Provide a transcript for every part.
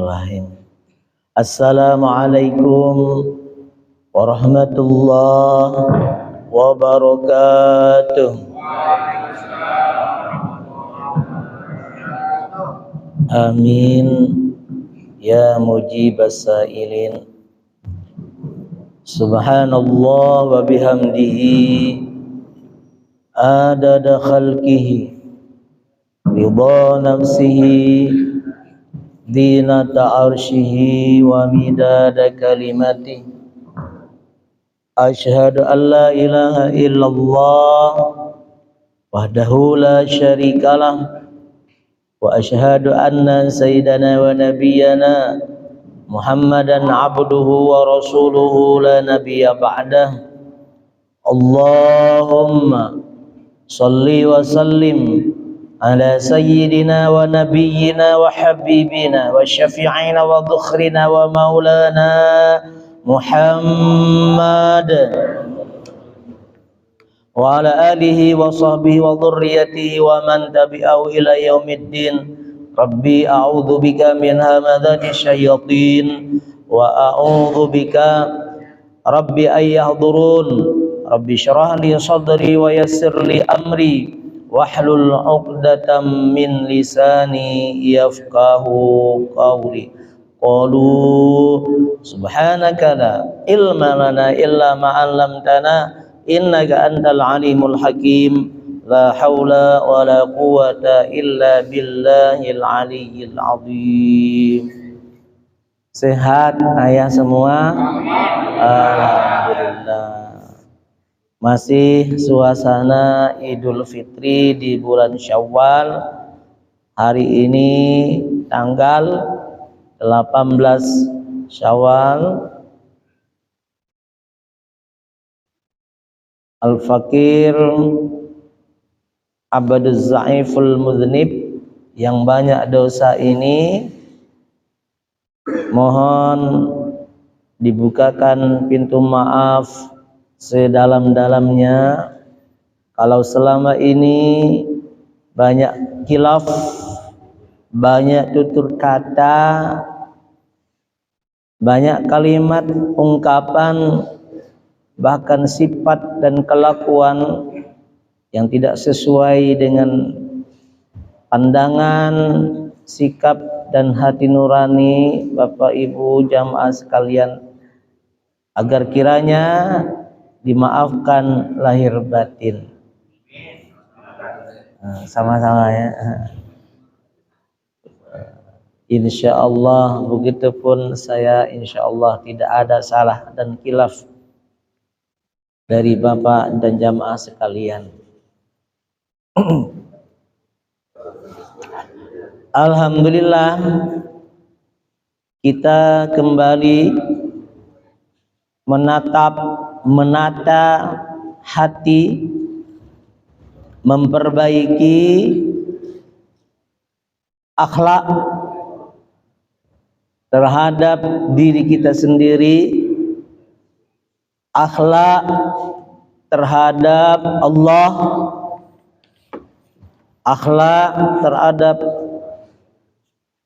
Bismillahirrahmanirrahim. Assalamualaikum warahmatullahi wabarakatuh. Amin ya mujibas sailin. Subhanallah wa bihamdihi adada khalqihi ridha nafsihi zinata arshihi wa midada kalimatihi. Asyhadu an la ilaha illallah wahdahu la syarikalah wa asyhadu anna sayyidana wa nabiyyana Muhammadan abduhu wa rasuluhu la nabiyya ba'dah. Allahumma salli wa sallim ala sayyidina wa nabiyyina wa habibina wa syafi'ina wa dhukhrina wa maulana Muhammad wa ala alihi wa sahbihi wa dhurriyyatihi wa man tabi'ahu ila yaumiddin. Rabbi a'udzu bika min hamadzati syayatin wa a'udzu bika rabbi ay yahdurun. Rabbi syrah li sadri wa yassir li amri wahlul 'uqdatam min lisani yafqahu qawli. Qalu subhanaka la ilma lana illa ma 'allamtana innaka antal alimul hakim. La haula wa la quwata illa billahil aliyyil azim. Sehat ayah semua? Alhamdulillah. Masih suasana Idul Fitri di bulan Syawal. Hari ini tanggal 18 Syawal. Al-Fakir Abaduz Za'iful Mudhnib, yang banyak dosa ini mohon dibukakan pintu maaf sedalam-dalamnya. Kalau selama ini banyak khilaf, banyak tutur kata, banyak kalimat, ungkapan, bahkan sifat dan kelakuan yang tidak sesuai dengan pandangan, sikap dan hati nurani Bapak Ibu jamaah sekalian, agar kiranya dimaafkan lahir batin. Sama-sama ya. Insya Allah, begitupun saya insya Allah tidak ada salah dan khilaf dari Bapak dan jamaah sekalian. Alhamdulillah, kita kembali menata hati, memperbaiki akhlak terhadap diri kita sendiri, akhlak terhadap Allah, akhlak terhadap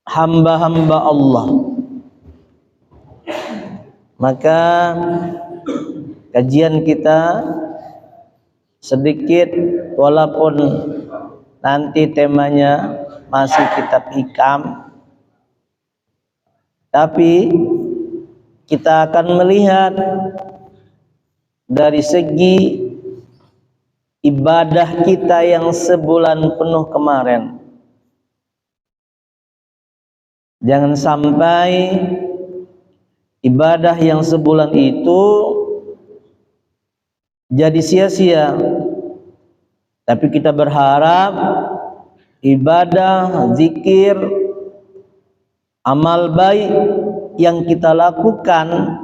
hamba-hamba Allah. Maka kajian kita sedikit, walaupun nanti temanya masih kitab hikam, tapi kita akan melihat dari segi ibadah kita yang sebulan penuh kemarin. Jangan sampai ibadah yang sebulan itu jadi sia-sia. Tapi kita berharap ibadah, zikir, amal baik yang kita lakukan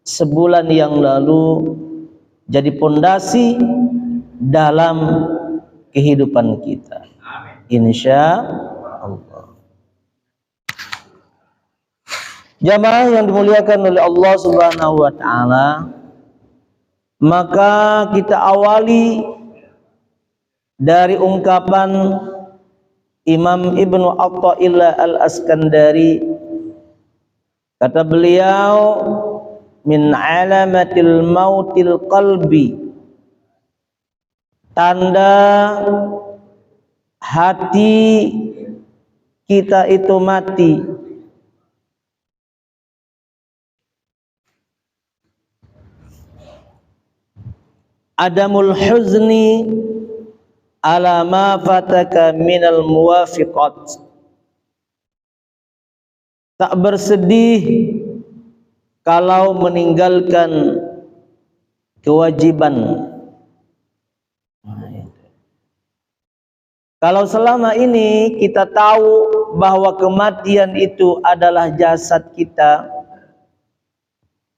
sebulan yang lalu jadi pondasi dalam kehidupan kita. Insya Allah. Jamaah yang dimuliakan oleh Allah Subhanahu wa taala, maka kita awali dari ungkapan Imam Ibnu Athaillah Al-Askandari Kata beliau, min alamatil mautil qalbi, tanda hati kita itu mati. Adamul huzni ala ma fataka minal muwafiqat, tak bersedih kalau meninggalkan kewajiban. Kalau selama ini kita tahu bahwa kematian itu adalah jasad kita,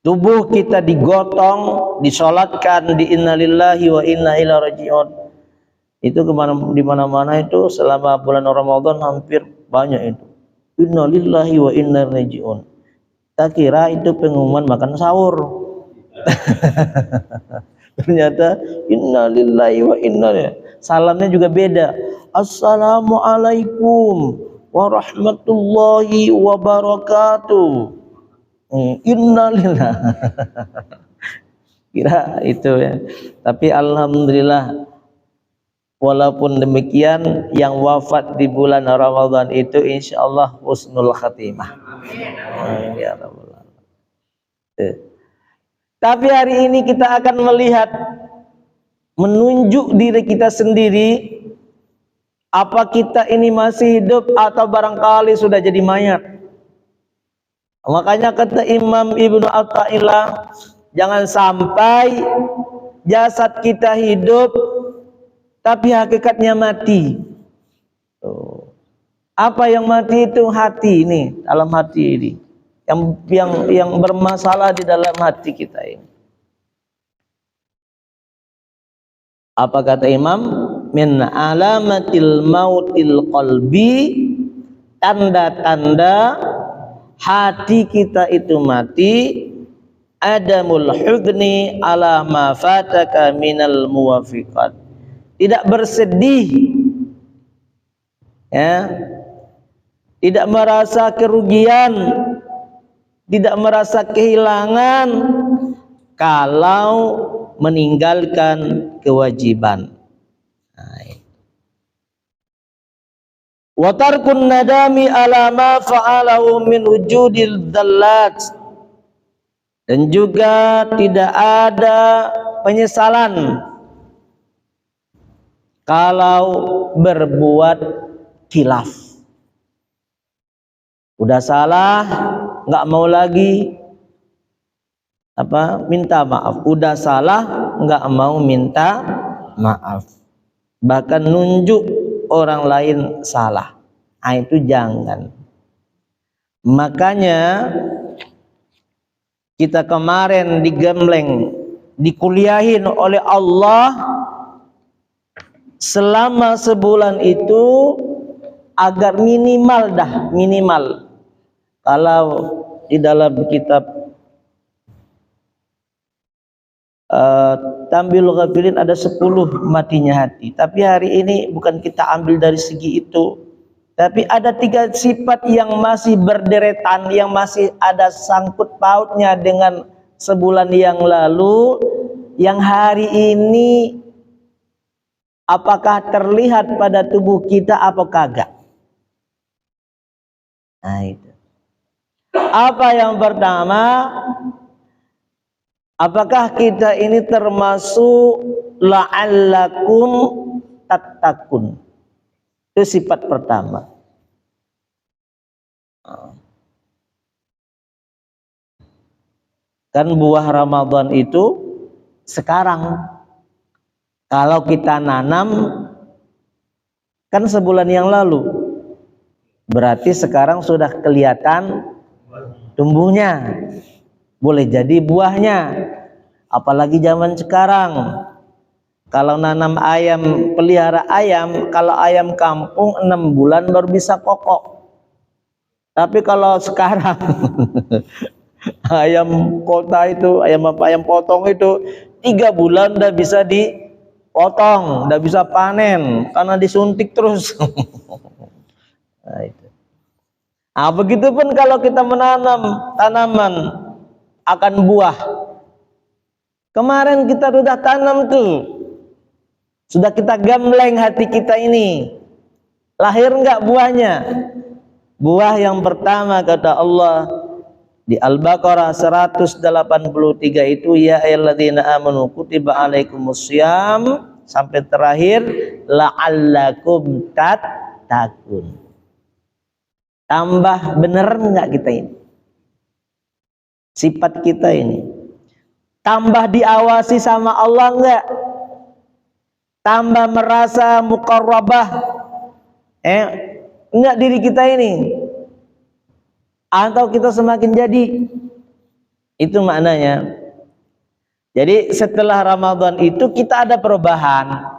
tubuh kita digotong, disolatkan, di innalillahi wa inna ilaihi raji'un. Itu di mana-mana itu selama bulan Ramadan hampir banyak itu. Innalillahi wa inna ilaihi raji'un. Tak kira itu pengumuman makan sahur. Ternyata innalillahi wa inna ilaihi. Salamnya juga beda. Assalamualaikum warahmatullahi wabarakatuh. Innalillah. Kira itu ya. Tapi alhamdulillah, walaupun demikian yang wafat di bulan Ramadan itu insyaallah husnul khatimah. Amin ya rabbal alamin. Tapi hari ini kita akan melihat, menunjuk diri kita sendiri, apa kita ini masih hidup atau barangkali sudah jadi mayat. Makanya kata Imam Ibnu Athaillah, jangan sampai jasad kita hidup tapi hakikatnya mati. Apa yang mati itu? Hati ini, dalam hati ini, yang bermasalah di dalam hati kita ini. Apa kata Imam? Min alamatil mautil qalbi, tanda-tanda hati kita itu mati, adamul hudni ala ma fataka minal muwafiqat, tidak bersedih ya, tidak merasa kerugian, tidak merasa kehilangan kalau meninggalkan kewajiban. Wa tarkun nadami ala ma fa'alahu min wujudil dhallat, dan juga tidak ada penyesalan kalau berbuat khilaf. Udah salah, nggak mau lagi minta maaf. Udah salah, nggak mau minta maaf, bahkan nunjuk orang lain salah. Itu jangan. Makanya kita kemarin digembleng, dikuliahin oleh Allah selama sebulan itu agar minimal kalau di dalam kitab Tambilul Ghafilin ada 10 matinya hati. Tapi hari ini bukan kita ambil dari segi itu, tapi ada 3 sifat yang masih berderetan, yang masih ada sangkut pautnya dengan sebulan yang lalu, yang hari ini apakah terlihat pada tubuh kita apa kagak. Nah itu. Apa yang pertama, apakah kita ini termasuk la'allakum tattaqun? Itu sifat pertama. Kan buah Ramadan itu sekarang. Kalau kita nanam kan sebulan yang lalu, berarti sekarang sudah kelihatan tumbuhnya, boleh jadi buahnya. Apalagi zaman sekarang, kalau nanam ayam, pelihara ayam, kalau ayam kampung 6 bulan baru bisa kokok. Tapi kalau sekarang ayam kota itu, ayam potong itu 3 bulan udah bisa dipotong, udah bisa panen karena disuntik terus. Nah, itu. Begitupun kalau kita menanam tanaman akan buah. Kemarin kita sudah tanam tuh, sudah kita gambleng hati kita ini, lahir enggak buahnya? Buah yang pertama kata Allah di Al-Baqarah 183 itu, ya ayyuhalladzina amanu kutiba alaikumussyam, sampai terakhir la'allakum tattaqun. Tambah bener enggak kita ini? Sifat kita ini tambah diawasi sama Allah enggak? Tambah merasa muqarrabah enggak diri kita ini? Atau kita semakin jadi? Itu maknanya. Jadi setelah Ramadan itu kita ada perubahan.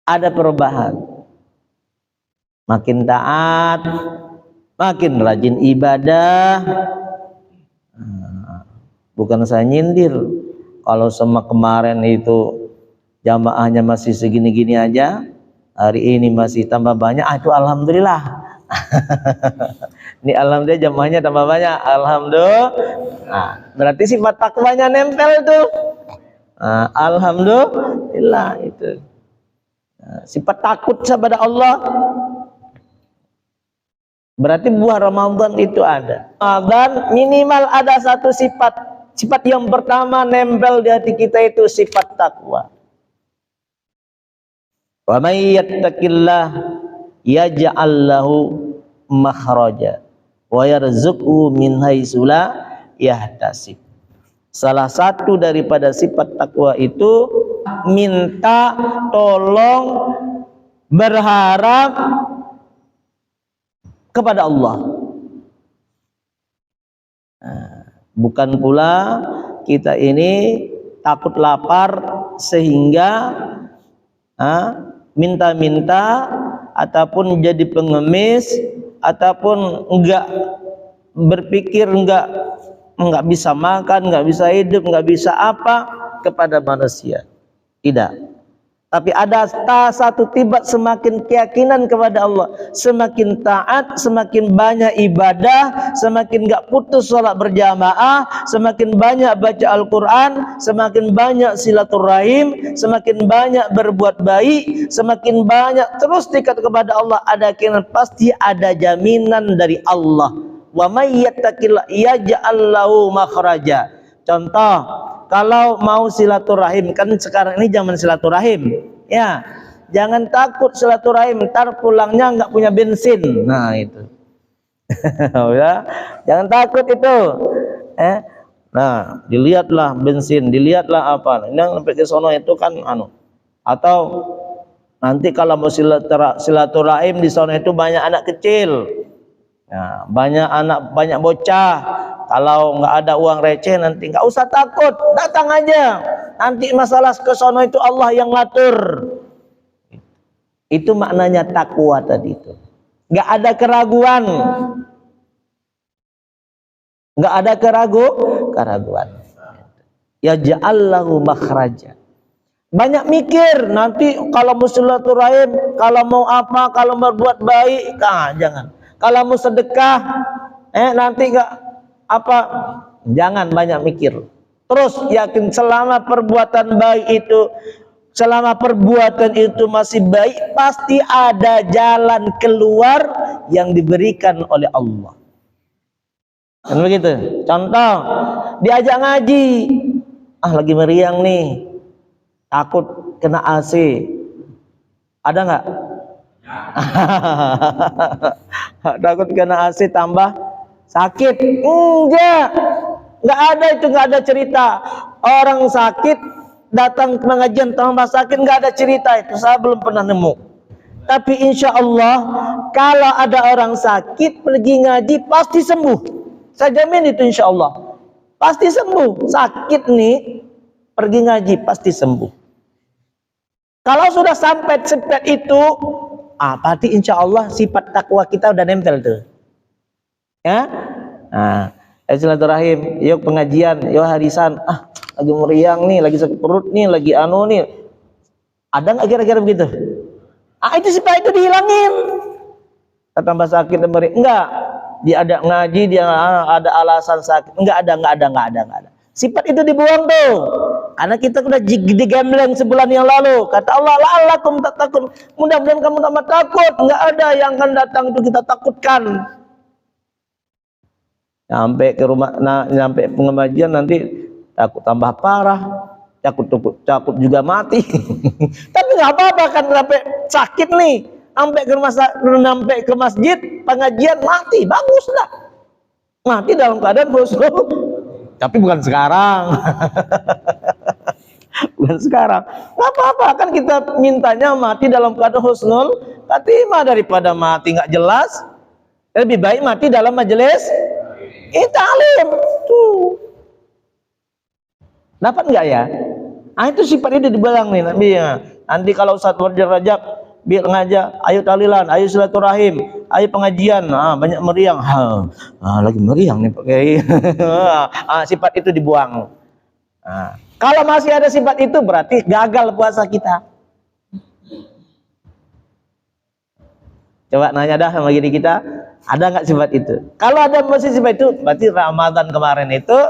Ada perubahan. Makin taat, makin rajin ibadah. Bukan saya nyindir, kalau sama kemarin itu jamaahnya masih segini-gini aja, hari ini masih tambah banyak, itu alhamdulillah. Ini alhamdulillah jamaahnya tambah banyak, alhamdulillah. Berarti sifat takwanya nempel tuh. Alhamdulillah itu. Sifat takut kepada Allah. Berarti buah Ramadan itu ada. Ramadan minimal ada satu sifat. Sifat yang pertama nempel di hati kita itu sifat takwa. Wa may yattaqillah yaj'al lahu makhraja wa yarzuqhu min haitsu la yahtasib. Salah satu daripada sifat takwa itu minta tolong, berharap kepada Allah. Bukan pula kita ini takut lapar sehingga minta-minta ataupun jadi pengemis ataupun enggak berpikir enggak bisa makan, enggak bisa hidup, enggak bisa apa kepada manusia. Tidak. Tapi ada satu tibat semakin keyakinan kepada Allah, semakin taat, semakin banyak ibadah, semakin gak putus sholat berjamaah, semakin banyak baca Al-Quran, semakin banyak silaturahim, semakin banyak berbuat baik, semakin banyak terus dekat kepada Allah, ada keyakinan pasti ada jaminan dari Allah. Wa may yattaqillah yaj'al lahu makhraja. Contoh, kalau mau silaturahim, kan sekarang ini zaman silaturahim ya, jangan takut silaturahim ntar pulangnya nggak punya bensin. Nah itu ya, jangan takut itu. Nah dilihatlah bensin, dilihatlah apa yang sampai ke sono itu kan atau nanti kalau mau silaturahim di sono itu banyak anak kecil. Nah, banyak bocah. Kalau nggak ada uang receh nanti nggak usah takut, datang aja. Nanti masalah ke sono itu Allah yang ngatur. Itu maknanya takwa tadi itu. Nggak ada keraguan. Nggak ada keraguan. Ya ja'allahu makhraja. Banyak mikir nanti kalau mau silaturahim, kalau mau apa, kalau berbuat baik, jangan. Kalau mau sedekah, nanti nggak apa, jangan banyak mikir. Terus yakin selama perbuatan baik itu, selama perbuatan itu masih baik, pasti ada jalan keluar yang diberikan oleh Allah. Kan begitu. Contoh, diajak ngaji, lagi meriang nih, takut kena AC, ada nggak? Takut kena AC tambah sakit? Enggak ada itu, enggak ada cerita orang sakit datang ke pengajian tambah sakit, enggak ada cerita itu, saya belum pernah nemu. Tapi insya Allah kalau ada orang sakit pergi ngaji pasti sembuh, saya jamin itu insya Allah pasti sembuh. Sakit nih pergi ngaji pasti sembuh. Kalau sudah sampai sifat itu, berarti insya Allah sifat takwa kita udah nempel tuh. Ya, silaturahim, yuk pengajian, yuk harisan. Lagi meriang nih, lagi sakit perut nih, lagi nih. Ada nggak kira-kira begitu? Itu sifat itu dihilangin. tambah sakit dan enggak. Dia ada ngaji, dia ada alasan sakit. Enggak ada. Sifat itu dibuang tuh. Karena kita udah digembleng sebulan yang lalu. Kata Allah, la'allakum tattaqun. Mudah-mudahan kamu tambah takut. Enggak ada yang akan datang itu kita takutkan. Sampai ke rumah, sampai pengajian nanti takut tambah parah. Takut juga mati. Tapi nggak apa-apa kan, sampai sakit nih. Sampai ke masjid pengajian mati, baguslah. Mati dalam keadaan husnul. Tapi bukan sekarang. Bukan sekarang. Nggak apa-apa kan, kita mintanya mati dalam keadaan husnul khatimah daripada mati nggak jelas. Lebih baik mati dalam majelis ta'lim. Tuh. Dapat nggak ya? Itu sifat itu dibilang nih Nabi ya. Nanti kalau Ustaz Rajab biar ngajak, ayo tahlilan, ayo silaturahim, ayo pengajian, banyak meriang. Lagi meriang nih Pak Kiai. Sifat itu dibuang. Kalau masih ada sifat itu berarti gagal puasa kita. Coba nanya dah sama diri kita, ada nggak sifat itu? Kalau ada masih sifat itu, berarti Ramadan kemarin itu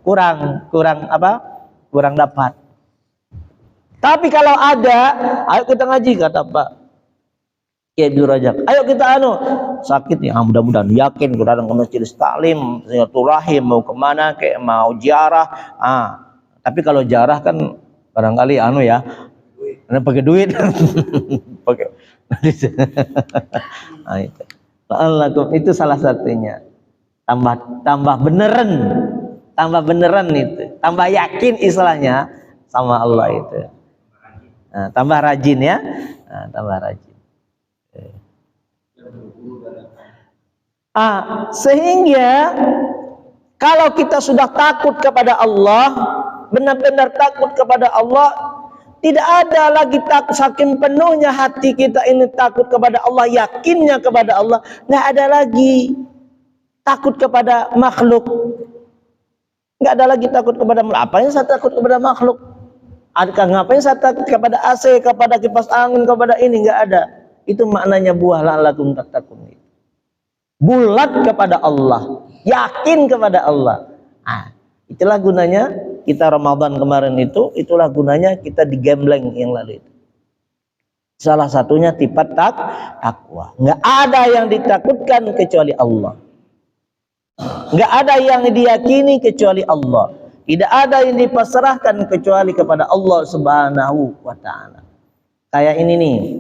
kurang dapat. Tapi kalau ada, ayo kita ngaji, kata Pak Kiai Abdul Razak. Ayo kita sakit ya, mudah-mudahan yakin kita datang ke masjid taklim, silaturahim, mau kemana kayak mau ziarah. Tapi kalau ziarah kan barangkali ya, pakai duit. Pakai. Itu salah satunya. Tambah beneran itu, tambah yakin istilahnya sama Allah itu. Tambah rajin ya, tambah rajin. Sehingga kalau kita sudah takut kepada Allah, benar-benar takut kepada Allah, tidak ada lagi takut, saking penuhnya hati kita ini takut kepada Allah, yakinnya kepada Allah, nggak ada lagi takut kepada makhluk. Nggak ada lagi takut kepada makhluk. Apa yang saya takut kepada makhluk? Ngapain saya takut kepada AC, kepada kipas angin, kepada ini? Nggak ada. Itu maknanya buah la'allakum tattaqun. Bulat kepada Allah, yakin kepada Allah. Itulah gunanya kita Ramadan kemarin itu, itulah gunanya kita digembleng yang lalu itu. Salah satunya sifat takwa. Nggak ada yang ditakutkan kecuali Allah. Nggak ada yang diyakini kecuali Allah. Tidak ada yang dipasrahkan kecuali kepada Allah Subhanahu wa ta'ala. Kayak ini nih,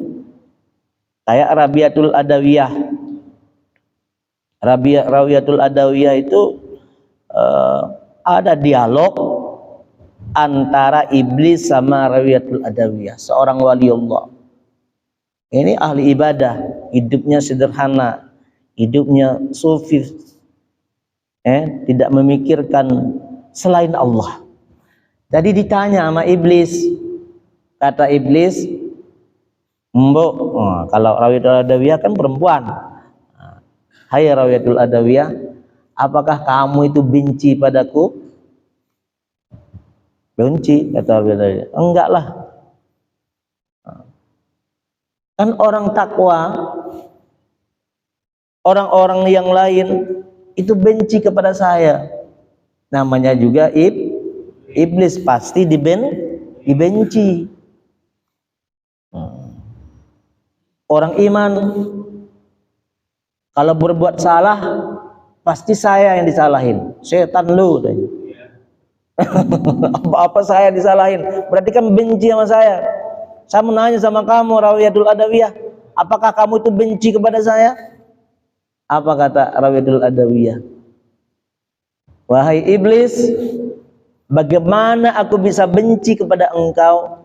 kayak Rabiatul Adawiyah. Rabiatul Adawiyah itu ada dialog antara iblis sama Rabiatul Adawiyah, seorang wali Allah. Ini ahli ibadah, hidupnya sederhana, hidupnya sufi, tidak memikirkan selain Allah. Jadi ditanya sama iblis, kata iblis, Mbok, kalau Rabiatul Adawiyah kan perempuan. Hai Rabiatul Adawiyah, apakah kamu itu benci padaku? Benci, kata Rabiatul Adawiyah. Enggak lah. Kan orang takwa, orang-orang yang lain itu benci kepada saya. Namanya juga iblis, pasti dibenci. Orang iman kalau berbuat salah pasti saya yang disalahin. Setan lu. Apa saya disalahin? Berarti kan benci sama saya. Saya menanya sama kamu Rabiatul Adawiyah, apakah kamu itu benci kepada saya? Apa kata Rabiatul Adawiyah? Wahai iblis, bagaimana aku bisa benci kepada engkau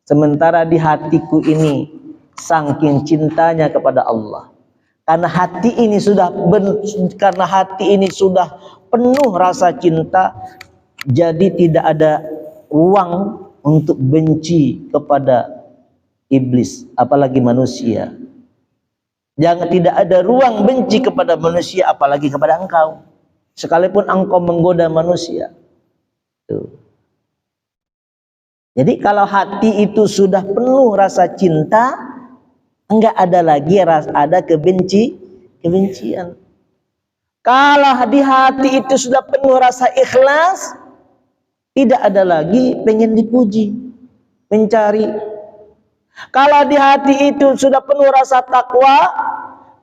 sementara di hatiku ini saking cintanya kepada Allah. Karena hati ini sudah penuh rasa cinta, jadi tidak ada ruang untuk benci kepada iblis, apalagi manusia. Tidak ada ruang benci kepada manusia, apalagi kepada engkau, sekalipun engkau menggoda manusia. Tuh. Jadi kalau hati itu sudah penuh rasa cinta, Enggak ada lagi ada kebencian. Kalau di hati itu sudah penuh rasa ikhlas, tidak ada lagi pengen dipuji, mencari. Kalau di hati itu sudah penuh rasa takwa,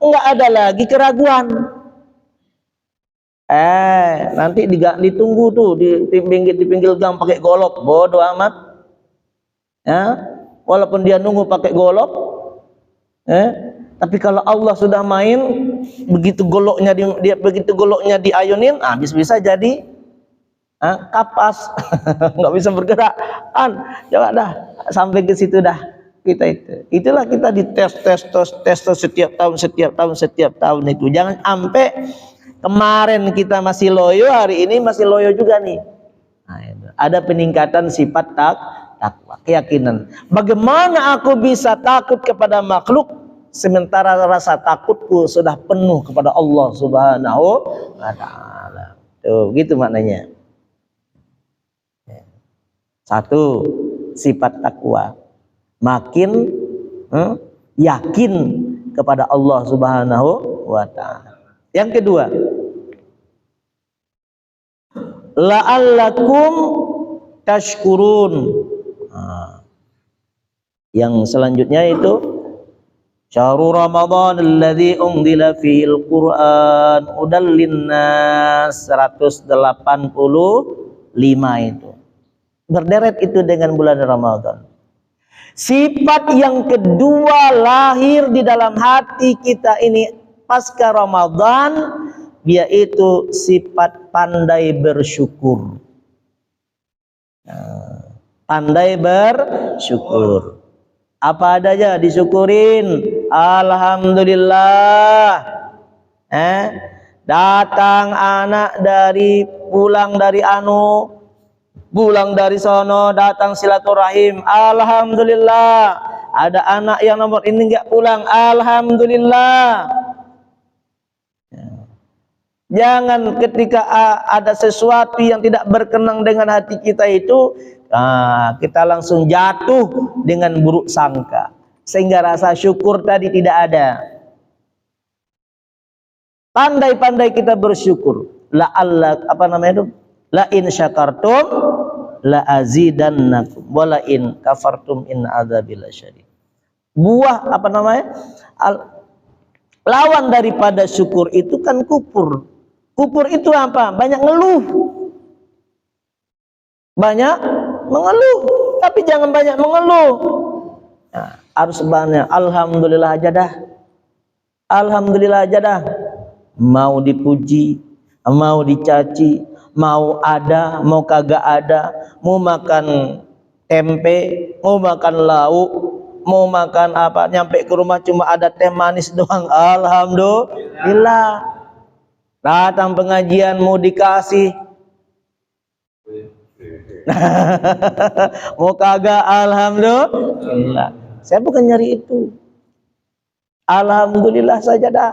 enggak ada lagi keraguan. Nanti ditunggu tuh di pinggir gang pakai golok, bodoh amat. Ya, walaupun dia nunggu pakai golok, tapi kalau Allah sudah main, begitu goloknya diayunin, bisa jadi kapas, nggak bisa bergerak. Coba dah sampai ke situ dah itulah kita dites setiap tahun itu. Jangan sampai kemarin kita masih loyo, hari ini masih loyo juga nih. Ada peningkatan sifat takwa, keyakinan. Bagaimana aku bisa takut kepada makhluk sementara rasa takutku sudah penuh kepada Allah Subhanahu wa ta'ala. Tuh, gitu maknanya. Satu, sifat takwa, makin yakin kepada Allah Subhanahu wa ta'ala. Yang kedua, la'allakum tashkurun. Yang selanjutnya itu syahrul Ramadan alladzi unzila fihil Qur'an hudal linnas, 185 itu. Berderet itu dengan bulan Ramadan. Sifat yang kedua lahir di dalam hati kita ini pasca Ramadan, yaitu sifat pandai bersyukur. Pandai bersyukur. Apa adanya disyukurin. Alhamdulillah. Datang anak pulang dari sono, datang silaturahim, alhamdulillah. Ada anak yang nomor ini enggak pulang, alhamdulillah. Jangan ketika ada sesuatu yang tidak berkenan dengan hati kita itu, kita langsung jatuh dengan buruk sangka, sehingga rasa syukur tadi tidak ada. Pandai-pandai kita bersyukur. La in syakartum la azidannakum wa la in kafartum in adzabil lasyadid. Buah lawan daripada syukur itu kan kufur. Kufur itu apa? Banyak ngeluh. Banyak mengeluh, tapi jangan banyak mengeluh. Harus banyak alhamdulillah aja dah. Alhamdulillah aja dah. Mau dipuji, mau dicaci, mau ada, mau kagak ada, mau makan tempe, mau makan lauk, mau makan apa, nyampe ke rumah cuma ada teh manis doang, alhamdulillah. Datang pengajian mau dikasih, mau kagak, alhamdulillah. Saya bukan nyari itu, alhamdulillah saja dah.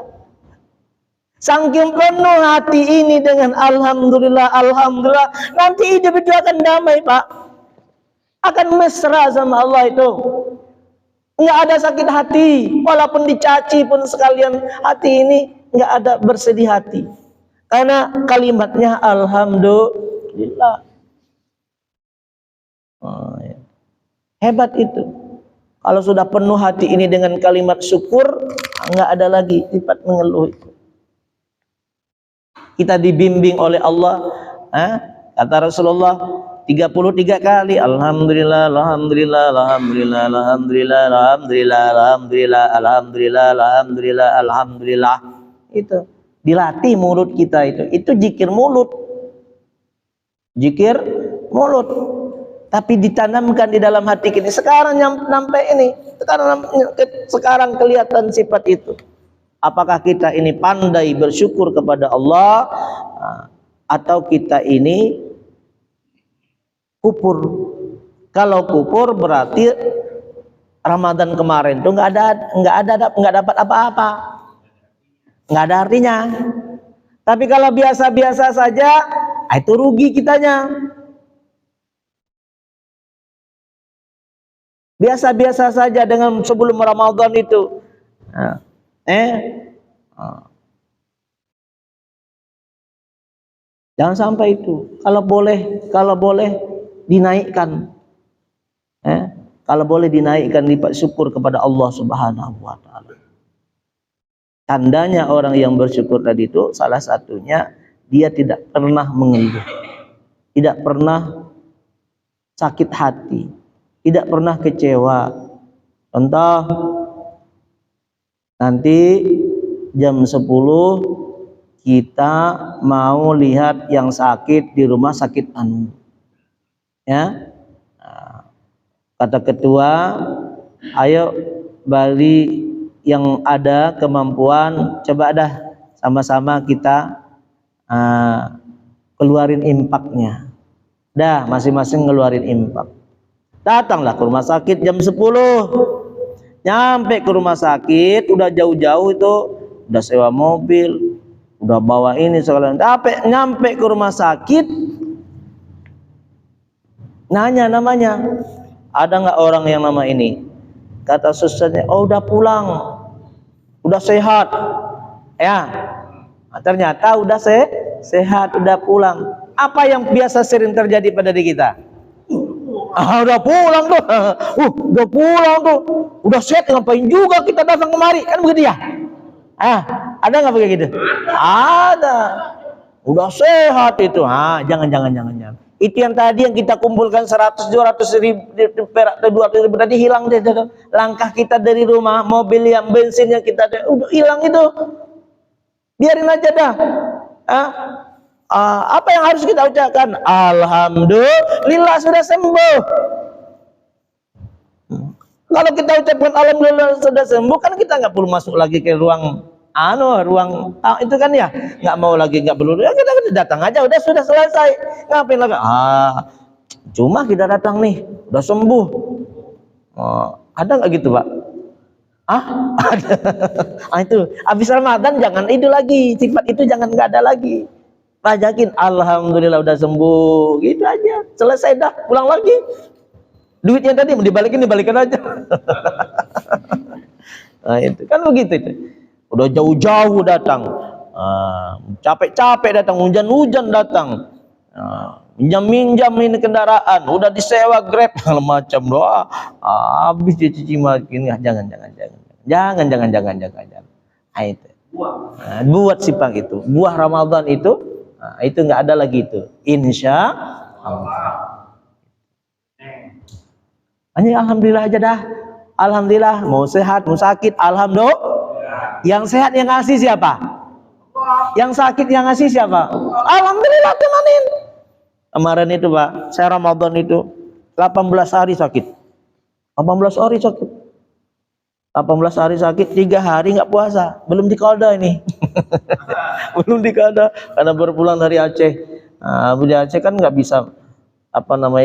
Saking penuh hati ini dengan alhamdulillah, alhamdulillah, nanti hidup itu akan damai, Pak. Akan mesra sama Allah itu. Nggak ada sakit hati, walaupun dicaci pun sekalian hati ini nggak ada bersedih hati. Karena kalimatnya alhamdulillah. Hebat itu. Kalau sudah penuh hati ini dengan kalimat syukur, nggak ada lagi sifat mengeluh itu. Kita dibimbing oleh Allah, kata Rasulullah 33 kali alhamdulillah, alhamdulillah, alhamdulillah, alhamdulillah, alhamdulillah, alhamdulillah, alhamdulillah, alhamdulillah, alhamdulillah. Itu dilatih mulut kita itu zikir mulut. Zikir mulut. Tapi ditanamkan di dalam hati kita. Sekarang sampai ini, sekarang kelihatan sifat itu. Apakah kita ini pandai bersyukur kepada Allah atau kita ini kufur? Kalau kufur berarti Ramadan kemarin tuh nggak dapat apa-apa, nggak ada artinya. Tapi kalau biasa-biasa saja, itu rugi kitanya. Biasa-biasa saja dengan sebelum Ramadan itu Nah, jangan sampai itu. Kalau boleh dinaikkan. Kalau boleh dinaikkan lipat syukur kepada Allah Subhanahu wa taala. Tandanya orang yang bersyukur tadi itu salah satunya dia tidak pernah mengeluh. Tidak pernah sakit hati, tidak pernah kecewa. Contoh, nanti jam 10 kita mau lihat yang sakit di rumah sakit anu. Ya. Kata ketua, ayo Bali yang ada kemampuan, coba dah sama-sama kita keluarin impaknya. Dah masing-masing ngeluarin impak. Datanglah ke rumah sakit jam 10. Nyampe ke rumah sakit udah jauh-jauh itu, udah sewa mobil, udah bawa ini segala. Nyampe ke rumah sakit, nanya namanya, ada nggak orang yang nama ini? Kata susternya, oh udah pulang, udah sehat. Ya, ternyata udah sehat, udah pulang. Apa yang biasa sering terjadi pada diri kita? Udah pulang tuh, udah pulang tuh, udah sehat, ngapain juga kita datang kemari, kan begitu ya? Ada nggak begitu gitu? Ada. Udah sehat itu, jangan. Itu yang tadi yang kita kumpulkan 100, 200 ribu, perak 200 ribu tadi hilang deh. Langkah kita dari rumah, mobil yang bensin yang kita udah hilang itu. Biarin aja dah. Apa yang harus kita ucapkan? Alhamdulillah sudah sembuh. Kalau kita ucapkan alhamdulillah sudah sembuh, kan kita nggak perlu masuk lagi ke ruang itu kan ya, nggak mau lagi, nggak perlu ya, kita datang aja, udah sudah selesai, ngapain lagi? Cuma kita datang nih, udah sembuh. Ada nggak gitu Pak? Ada. Itu habis Ramadan jangan itu lagi, sifat itu jangan nggak ada lagi. Pajakin alhamdulillah udah sembuh, gitu aja, selesai dah, pulang lagi. Duitnya tadi mau dibalikin aja. Itu kan begitu itu. Udah jauh-jauh datang, capek-capek datang, hujan-hujan datang, minjam ini kendaraan, udah disewa Grab macam doa, habis dicuci makin. Jangan. Itu. Buat sifat itu, buah Ramadan itu nggak ada lagi itu. Insya Allah. Hanya alhamdulillah aja dah. Alhamdulillah, mau sehat, mau sakit, alhamdulillah. Yang sehat yang ngasih siapa? Yang sakit yang ngasih siapa? Alhamdulillah temanin. Kemarin itu Pak, saya Ramadan itu 18 hari sakit. 18 hari sakit. 18 hari sakit, 3 hari nggak puasa. Belum dikoda ini. Belum dikoda karena baru pulang dari Aceh. Di Aceh kan nggak bisa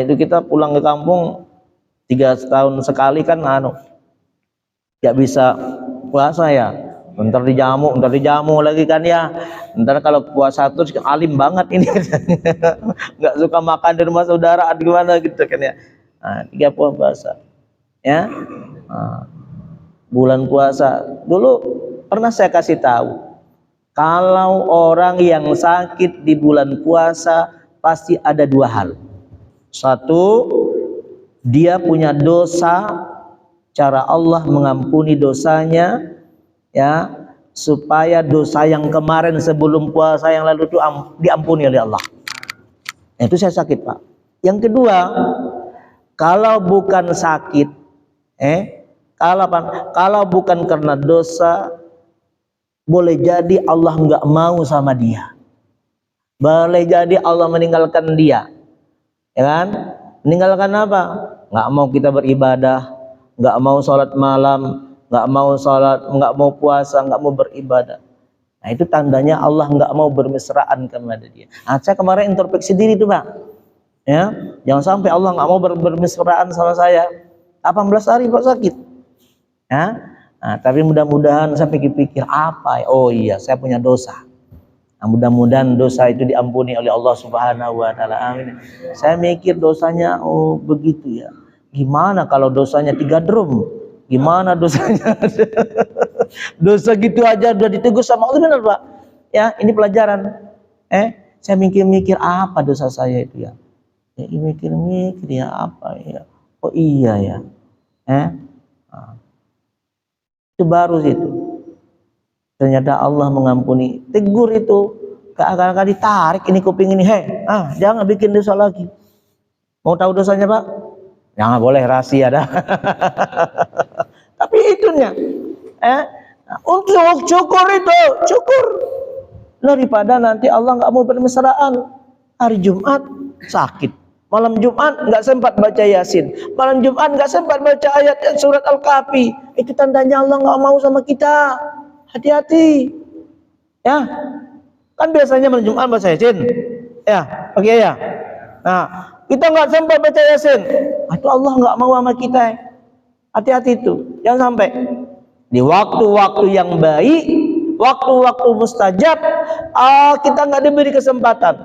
itu, kita pulang ke kampung 3 tahun sekali kan nggak bisa puasa ya. Ntar dijamu lagi kan ya. Ntar kalau puasa terus alim banget ini. Nggak suka makan di rumah saudara gimana gitu kan ya. 3 puasa ya. Bulan puasa dulu pernah saya kasih tahu, kalau orang yang sakit di bulan puasa pasti ada 2 hal. Satu, dia punya dosa, cara Allah mengampuni dosanya ya, supaya dosa yang kemarin sebelum puasa yang lalu itu diampuni oleh Allah. Itu saya sakit Pak. Yang kedua, kalau bukan sakit, kalau bukan karena dosa, boleh jadi Allah nggak mau sama dia. Boleh jadi Allah meninggalkan dia, ya kan? Meninggalkan apa? Nggak mau kita beribadah, nggak mau sholat malam, nggak mau sholat, nggak mau puasa, nggak mau beribadah. Nah itu tandanya Allah nggak mau bermesraan kepada dia. Saya kemarin introspeksi diri tuh Pak, ya, jangan sampai Allah nggak mau bermesraan sama saya. 18 hari Pak sakit, ya. Tapi mudah-mudahan saya pikir-pikir apa? Oh iya, saya punya dosa. Mudah-mudahan dosa itu diampuni oleh Allah Subhanahu wa taala. Amin. Saya mikir dosanya, oh begitu ya. Gimana kalau dosanya 3 drum? Gimana dosanya? Dosa gitu aja udah ditegur sama Allah, benar Pak? Ya, ini pelajaran. Saya mikir-mikir apa dosa saya itu ya. Ya mikir-mikir ya apa ya. Oh iya ya. Itu baru itu. Ternyata Allah mengampuni. Tegur itu. Kadang-kadang ditarik ini kuping ini. Jangan bikin dosa lagi. Mau tahu dosanya Pak? Jangan, boleh rahasia dah. Tapi itunya. Untuk syukur itu. Syukur. Daripada nanti Allah nggak mau bermesraan. Hari Jumat sakit. Malam Jumat nggak sempat baca Yasin. Malam Jumat nggak sempat baca ayat surat Al-Kahfi. Itu tandanya Allah nggak mau sama kita. Hati-hati. Ya. Kan biasanya malam Jumat baca Yasin. Ya, oke ya. Nah, kita nggak sempat baca Yasin. Itu Allah nggak mau sama kita. Hati-hati itu. Jangan sampai di waktu-waktu yang baik, waktu-waktu mustajab, kita nggak diberi kesempatan.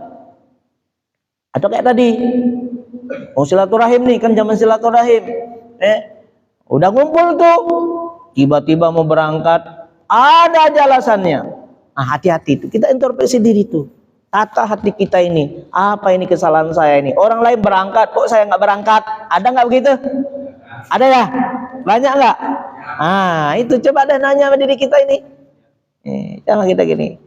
Atau kayak tadi, mau silaturahim nih, kan zaman silaturahim. Udah ngumpul tuh, tiba-tiba mau berangkat, ada aja alasannya. Hati-hati itu, kita introspeksi diri tuh. Tata hati kita ini, apa ini kesalahan saya ini? Orang lain berangkat, kok saya nggak berangkat? Ada nggak begitu? Ada ya? Banyak nggak? Itu coba deh nanya sama diri kita ini. Jangan kita gini.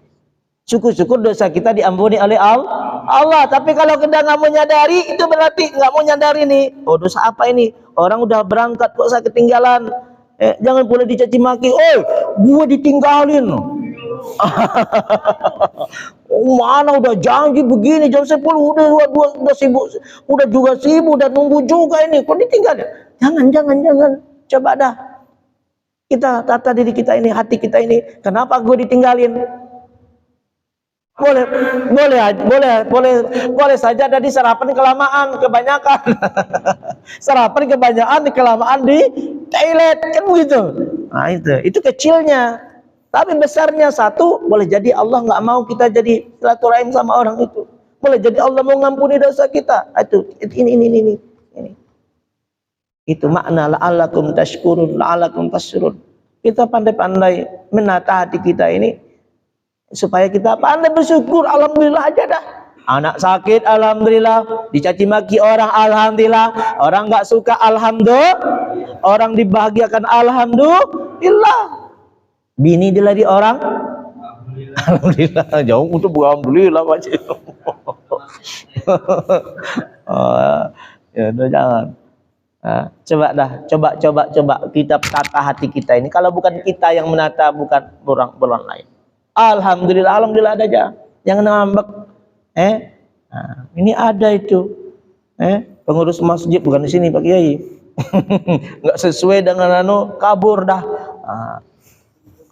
Syukur-syukur dosa kita diampuni oleh Allah. Tapi kalau kita nggak mau nyadari, itu berarti nggak mau nyadari nih. Oh, dosa apa ini? Orang udah berangkat kok saya ketinggalan. Jangan boleh dicaci maki. Gue ditinggalin. Mana udah janji begini jam 10 udah sibuk, udah juga sibuk dan nunggu juga ini. Kok ditinggalin? Jangan. Coba dah. Kita tata diri kita ini, hati kita ini. Kenapa gue ditinggalin? Boleh saja tadi sarapan kelamaan, kebanyakan. Sarapan kebanyakan, kelamaan di toilet, kan begitu. Nah itu kecilnya. Tapi besarnya satu, boleh jadi Allah nggak mau kita jadi silaturahim sama orang itu. Boleh jadi Allah mau ngampuni dosa kita. Ini. Itu makna la'allakum tashkurun, la'allakum tashkurun. Kita pandai-pandai menata hati kita ini supaya kita pandai bersyukur. Alhamdulillah aja dah. Anak sakit, alhamdulillah. Dicaci maki orang, alhamdulillah. Orang nggak suka, alhamdulillah. Orang dibahagiakan, alhamdulillah. Bini dilari orang, alhamdulillah. Jauh untuk alhamdulillah Pak. Ya udah jangan. Coba kita tata hati kita ini. Kalau bukan kita yang menata, bukan orang lain. Alhamdulillah ada aja. Jangan ngambek. Ini ada itu. Pengurus masjid bukan di sini Pak Kiai. Enggak sesuai dengan kabur dah.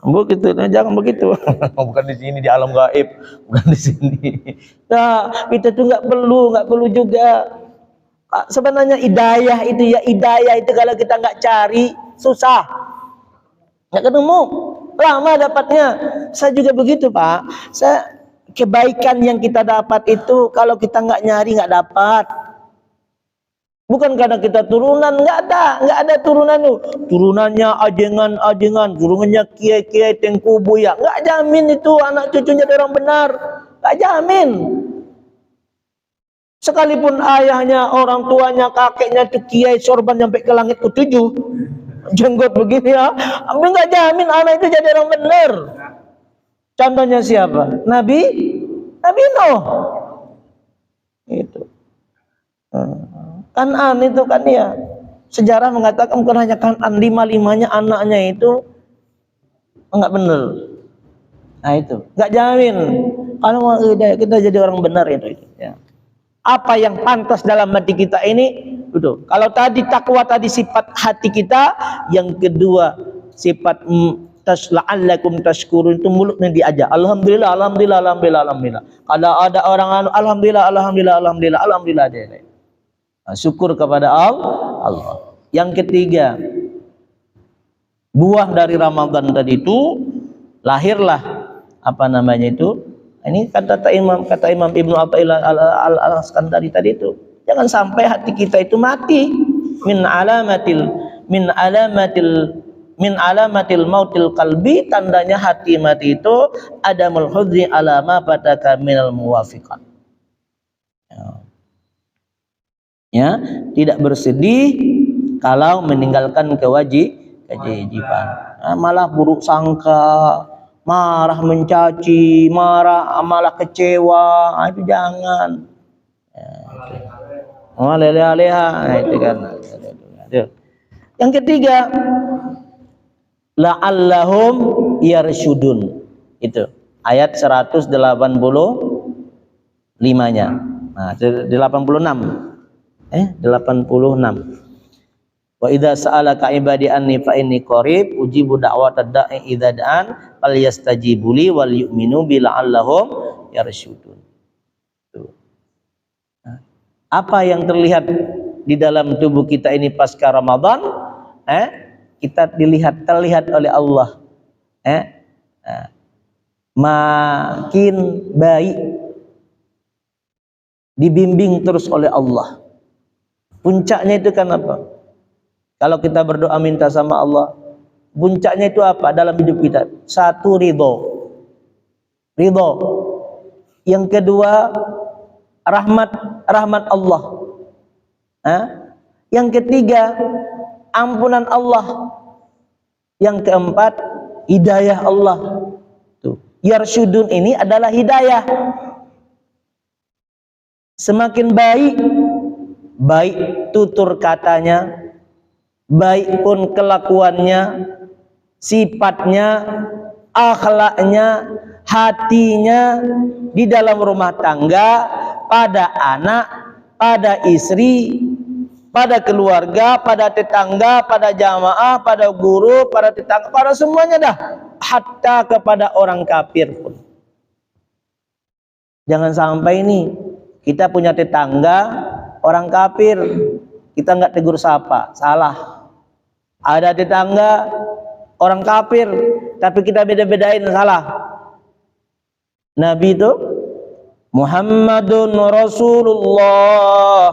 Begitu, jangan begitu. Bukan di sini, di alam gaib, bukan di sini. Nah, kita tuh nggak perlu juga. Sebenarnya hidayah itu kalau kita nggak cari susah, nggak ketemu, lama dapatnya. Saya juga begitu Pak. Kebaikan yang kita dapat itu kalau kita nggak nyari nggak dapat. Bukan karena kita turunan, nggak ada turunan tuh. Turunannya ajengan, turunannya kiai tengku buya. Nggak jamin itu anak cucunya orang benar. Nggak jamin. Sekalipun ayahnya, orang tuanya, kakeknya itu kiai sorban sampai ke langit ke-7, jenggot begini ya, tapi nggak jamin anak itu jadi orang benar. Contohnya siapa? Nabi Nuh. Itu. Kan'an itu kan ya. Sejarah mengatakan bukan hanya Kan'an, 5-5-nya anaknya itu enggak benar. Nah itu, enggak jamin. Kalau kita jadi orang benar itu ya. Apa yang pantas dalam hati kita ini, betul. Kalau tadi takwa tadi sifat hati kita, yang kedua sifat la'allakum tashkurun itu mulutnya diajak. Alhamdulillah. Kalau ada orang alhamdulillah dia. Syukur kepada Allah. Yang ketiga, buah dari Ramadan tadi itu lahirlah apa namanya itu? Ini kata Imam Ibnu Athaillah al-Iskandari tadi itu. Jangan sampai hati kita itu mati. Min alamatil min alamatil mautil qalbi, tandanya hati mati itu adamul hudri alama fataka minal muwafiqat. Ya, tidak bersedih kalau meninggalkan kewajiban. Malah buruk sangka, marah mencaci, malah kecewa, itu jangan. Leha-leha, itu kan. Yang ketiga, la'allahum yarsyudun. Itu ayat 185-nya. Nah, 86. 86. Wa idza sa'alaka ibadi anni fa inni qarib ujibu da'watad da'i idza da'an falyastajibu li wal yu'minu bi la'allahum yarsyudun. Apa yang terlihat di dalam tubuh kita ini pasca Ramadan, kita terlihat oleh Allah, makin baik, dibimbing terus oleh Allah. Puncaknya itu kan apa? Kalau kita berdoa minta sama Allah, puncaknya itu apa dalam hidup kita? Satu, ridho. Yang kedua, rahmat Allah. Yang ketiga, ampunan Allah. Yang keempat, hidayah Allah. Tuh, yarsyudun ini adalah hidayah. Semakin baik tutur katanya, baik pun kelakuannya, sifatnya, akhlaknya, hatinya di dalam rumah tangga, pada anak, pada istri, pada keluarga, pada tetangga, pada jamaah, pada guru, pada tetangga, pada semuanya dah, hatta kepada orang kafir pun. Jangan sampai ini kita punya tetangga orang kafir, kita nggak tegur sapa, salah. Ada tetangga orang kafir, tapi kita beda-bedain, salah. Nabi itu Muhammadun Rasulullah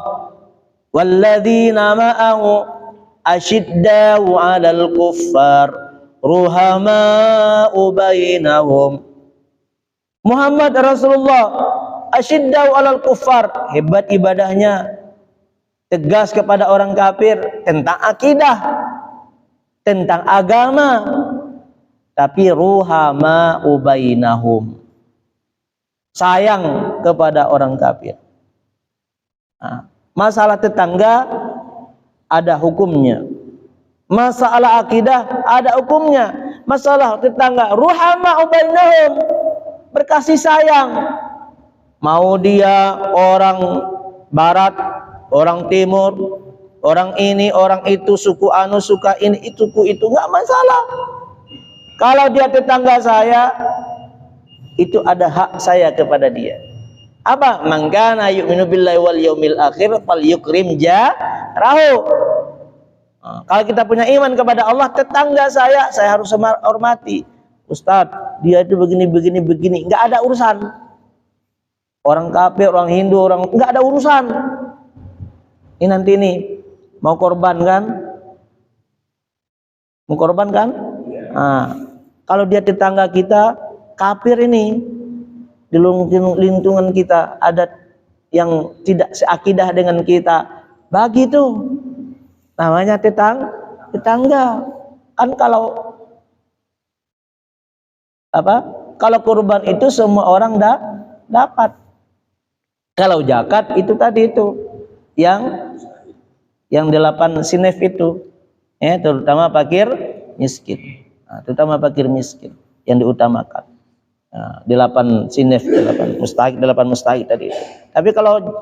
walladzina ma'ahu asyiddau 'alal kuffar ruhama'u bainahum. Muhammad Rasulullah asyiddau 'alal kuffar, hebat ibadahnya, tegas kepada orang kafir tentang akidah, tentang agama, tapi ruhama'u bainahum, sayang kepada orang kafir. Masalah tetangga ada hukumnya, masalah akidah ada hukumnya, masalah tetangga ruhama'u bainahum, berkasih sayang. Mau dia orang barat, orang timur, orang ini, orang itu, suku anu, suka ini, itu, itu, nggak masalah. Kalau dia tetangga saya, itu ada hak saya kepada dia. Apa? Man kana yu'minu billahi wal yaumil akhir falyukrim jarahu. Kalau kita punya iman kepada Allah, tetangga saya harus hormati. Ustadz, dia itu begini, nggak ada urusan. Orang kafir, orang Hindu, orang nggak ada urusan. Ini nanti nih mau korban kan? Mau korban kan? Kalau dia tetangga kita kafir ini, di lingkungan kita ada yang tidak seakidah dengan kita, bagi itu namanya tetangga. Kan kalau kurban itu semua orang dapat. Kalau zakat itu tadi itu yang 8 sinef itu, terutama fakir miskin. Terutama fakir miskin yang diutamakan. 8 sinef, 8 mustahik tadi. Tapi kalau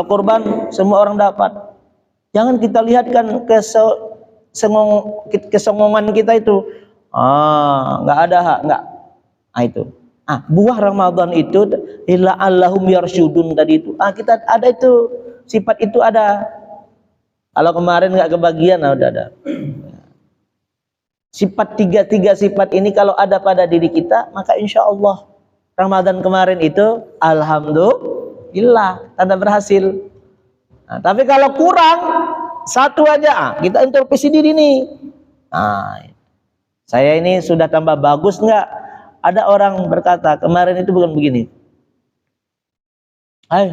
kurban semua orang dapat. Jangan kita lihatkan kesongongan kita itu. Nggak ada hak, nggak. Itu. Buah Ramadan itu illa allahum yarsyudun tadi itu. Kita ada itu, sifat itu ada. Kalau kemarin nggak kebagian, udah ada. Sifat tiga sifat ini kalau ada pada diri kita, maka insya Allah Ramadan kemarin itu alhamdulillah tanda berhasil. Tapi kalau kurang, satu aja, kita introspeksi diri nih. Nah, saya ini sudah tambah bagus nggak? Ada orang berkata kemarin itu bukan begini. Hai,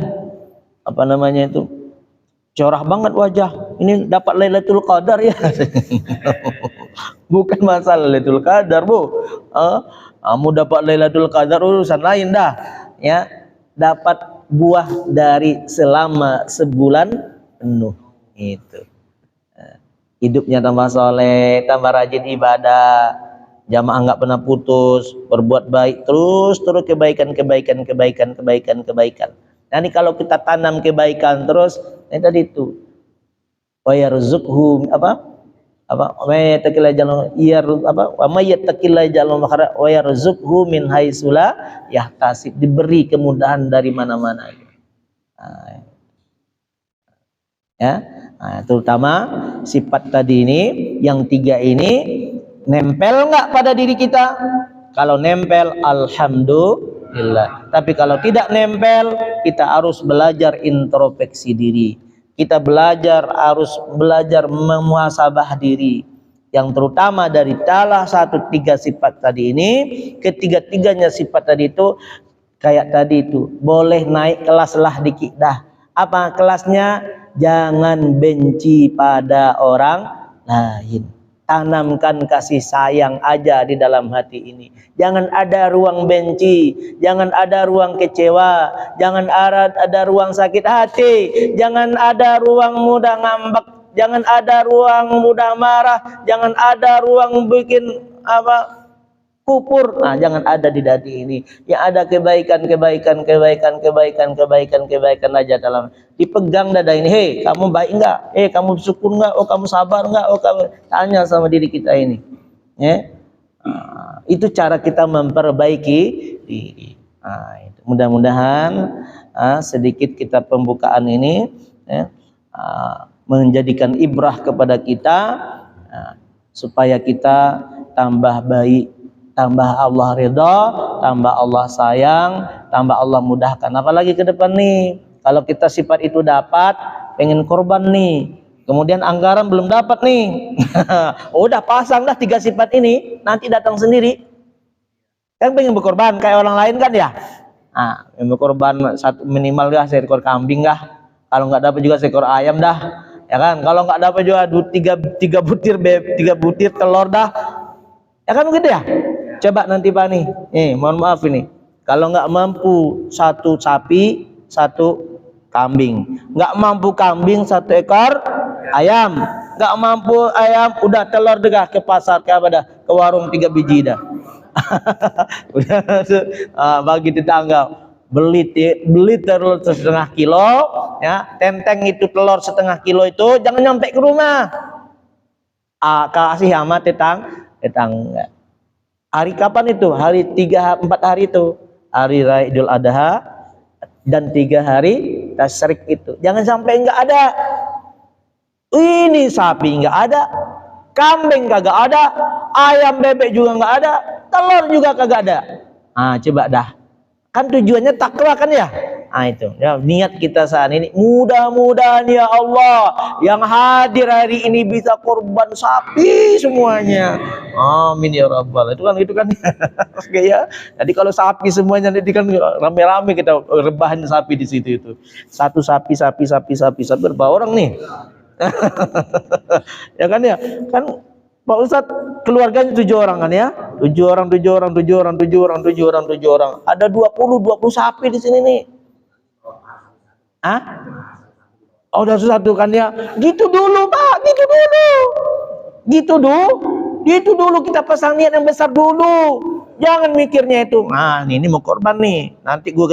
apa namanya itu? Cerah banget wajah. Ini dapat Lailatul Qadar ya. Bukan masalah Lailatul Qadar, Bu. Kamu dapat Lailatul Qadar urusan lain dah. Ya, dapat buah dari selama sebulan penuh itu. Hidupnya tambah soleh, tambah rajin ibadah, jamaah nggak pernah putus, berbuat baik terus kebaikan. Nanti kalau kita tanam kebaikan terus, tadi itu, wa yarzuqhu wa yattaqilla jalla makhara wa yarzuqhu min haitsu la yahtasib, diberi kemudahan dari mana-mana. Ya, terutama sifat tadi ini, yang 3 ini nempel nggak pada diri kita? Kalau nempel, alhamdulillah. Tapi kalau tidak nempel, kita harus belajar introspeksi diri. Kita harus belajar memuhasabah diri. Yang terutama dari salah satu 3 sifat tadi ini, ketiga-tiganya sifat tadi itu kayak tadi itu, boleh naik kelas lah dikit dah. Apa kelasnya? Jangan benci pada orang lain. Tanamkan kasih sayang aja di dalam hati ini. Jangan ada ruang benci, jangan ada ruang kecewa, jangan ada ruang sakit hati, jangan ada ruang mudah ngambek, jangan ada ruang mudah marah, jangan ada ruang bikin kupur. Nah, jangan ada di dadi ini. Yang ada kebaikan aja dalam. Dipegang dada ini. Hei, kamu baik enggak? Kamu bersyukur enggak? Oh, kamu sabar enggak? Oh, kamu tanya sama diri kita ini. Ya. Itu cara kita memperbaiki diri. Itu. Mudah-mudahan sedikit kita pembukaan ini menjadikan ibrah kepada kita, supaya kita tambah baik, tambah Allah ridha, tambah Allah sayang, tambah Allah mudahkan. Apalagi ke depan nih, kalau kita sifat itu dapat, pengen korban nih, kemudian anggaran belum dapat nih, udah pasang dah 3 sifat ini, nanti datang sendiri. Kan pengen berkorban kayak orang lain kan ya? Pengen berkorban minimal dah seekor kambing dah, kalau nggak dapat juga seekor ayam dah, ya kan? Kalau nggak dapat juga 3 butir telur dah, ya kan begitu ya? Coba nanti Pak nih, mohon maaf ini, kalau nggak mampu 1 sapi, 1 kambing, nggak mampu kambing 1 ekor ayam, nggak mampu ayam, udah telur degah ke pasar, ke warung 3 biji dah. Bagi tetangga, beli telur 1,5 kilo, ya, tenteng itu telur 1,5 kilo itu jangan nyampe ke rumah. Kasih sama tetangga. Hari kapan itu? Hari 3-4 hari itu. Hari Raya Idul Adha dan 3 hari tasyrik itu. Jangan sampai enggak ada. Ini sapi enggak ada, kambing kagak ada, ayam bebek juga enggak ada, telur juga kagak ada. Coba dah. Kan tujuannya takwa kan ya? Itu ya, niat kita saat ini, mudah-mudahan ya Allah yang hadir hari ini bisa korban sapi semuanya, amin ya rabbal. Itu kan oke ya. Jadi kalau sapi semuanya, nanti kan rame-rame kita rebahan sapi di situ itu. 1 sapi berapa orang nih? Ya kan ya, kan Pak Ustadz keluarganya 7 orang kan ya, 7 orang. Ada 20 sapi di sini nih. Udah satu kan ya. Gitu dulu Pak, gitu dulu kita pasang niat yang besar dulu. Jangan mikirnya itu, ini mau korban nih, nanti gua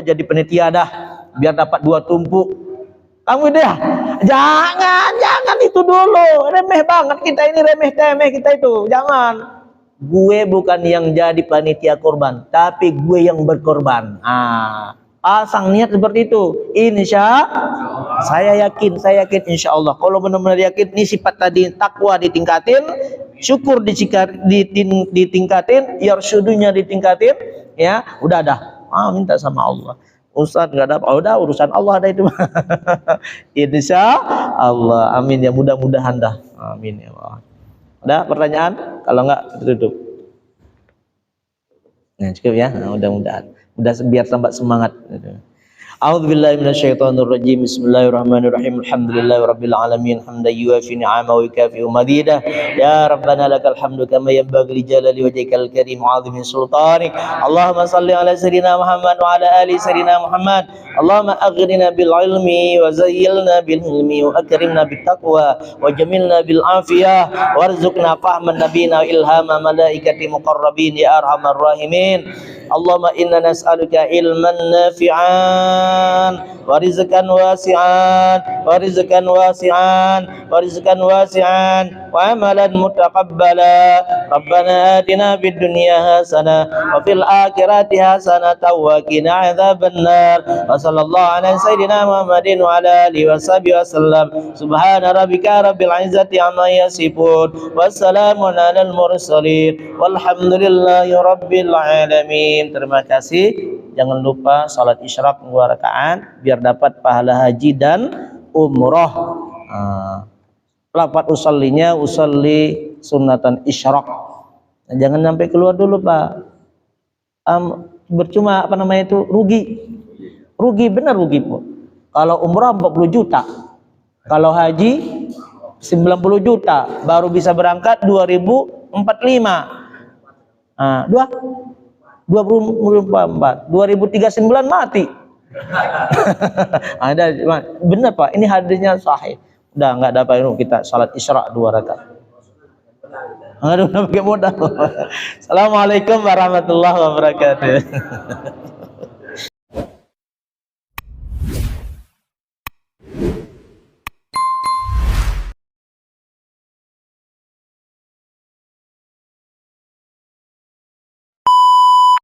jadi penitia dah, biar dapat 2 tumpuk. Kamu deh, jangan itu dulu, remeh banget kita ini, remeh temeh kita itu, jangan. Gue bukan yang jadi panitia korban, tapi gue yang berkorban. Pasang niat seperti itu. Saya yakin insya Allah. Kalau benar-benar yakin, ini sifat tadi takwa ditingkatin, syukur ditingkatin, yarsyudunya ditingkatin, ya udah dah. Minta sama Allah. Ustaz nggak dapat, oh, udah urusan Allah ada itu. Insya Allah, amin ya, mudah-mudahan dah, amin ya Allah. Ada pertanyaan? Kalau enggak kita tutup. Nah, cukup ya, nah, mudah-mudahan. Udah biar tambah semangat. A'udzubillahi minasyaitonirrajim. Bismillahirrahmanirrahim. Alhamdulillahirabbil alamin. Hamdan yuwafi ni'amahu wa yukafi'u mazidah. Ya Rabbana lakal hamdu kama yanbaghi li jalali wajhikal karim wa 'azimi sultanik. Allahumma shalli ala sayyidina Muhammad wa ala ali sayyidina Muhammad. Allahumma aghnina bil ilmi wa zayyilna bil ilmi wa akrimna bit taqwa wa jamilna bil afiyah warzuqna fahman nabiyina wa ilhama malaikati muqarrabin ya arhamar rahimin. Allahumma inna nas'aluka ilman nafi'an wa rizqan wasi'an wa rizqan wasi'an wa rizqan wasi'an wa amalan mutaqabbala. Rabbana atina fid dunya hasanah wa fil akhirati hasanah wa qina adzabannar. Wa sallallahu ala sayyidina Muhammadin wa ala alihi wa sahbihi wasallam. Subhana rabbika rabbil izzati amma yasifun wa salamun alal mursalin walhamdulillahi rabbil alamin. Terima kasih. Jangan lupa salat isyraq 2 rakaat biar dapat pahala haji dan umroh. Lafaz usallinya usalli sunnatan isyraq. Jangan sampai keluar dulu, Pak. Bercuma apa namanya itu, rugi benar, rugi, Bu. Kalau umrah 40 juta, kalau haji 90 juta, baru bisa berangkat 2045. 2039 mati. Ada benar, Pak, ini hadisnya sahih. Udah nggak dapat itu, kita salat isyraq 2 rakaat. Aduh, pakai modal. Assalamualaikum warahmatullahi wabarakatuh.